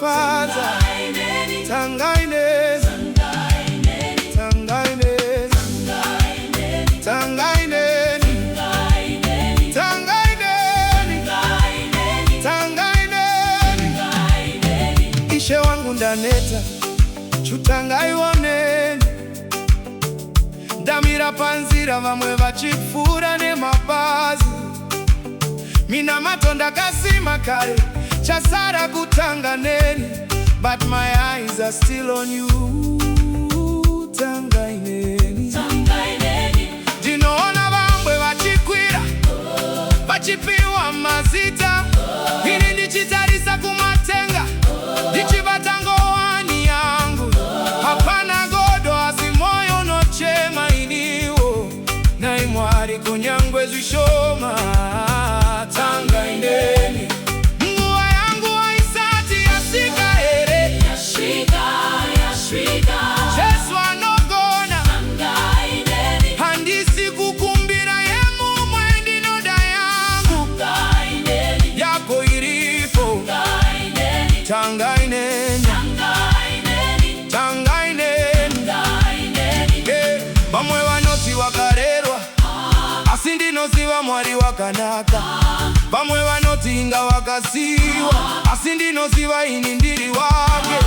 Father. Tangaineni, tangaineni, tangaineni, tangaineni, tangaineni. Ishe wangu ndaneta chutangaiwoneni, ndamira panzira vamwe vachipfura nemapazi. Mina matonda kasima kare chasara kutanganeni, but my eyes are still on you. Tangaineni, ndinoona vamwe vachikwira vachipiwa mazita, ini ndichitarisa kumatenga ndichibata ngowani yangu. Hapana godo asi moyo nochema iniwo, nai Mwari kunyangwe zvishoma. Tangaineni, nguva yangu haisati yasvika here. Jesu anogona. Handisi kukumbira yemumwe ndinoda yangu yako iripo. Tangaineni, tangaineni. Vamwe vanoti wakarerwa, asi ndinoziva Mwari wakanaka. Vamwe vanoti inga wakasiwa, asi ndinoziva ini ndiri wake.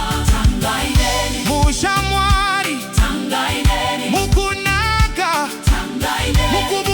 Musha Mwari, mukunaka, mukubu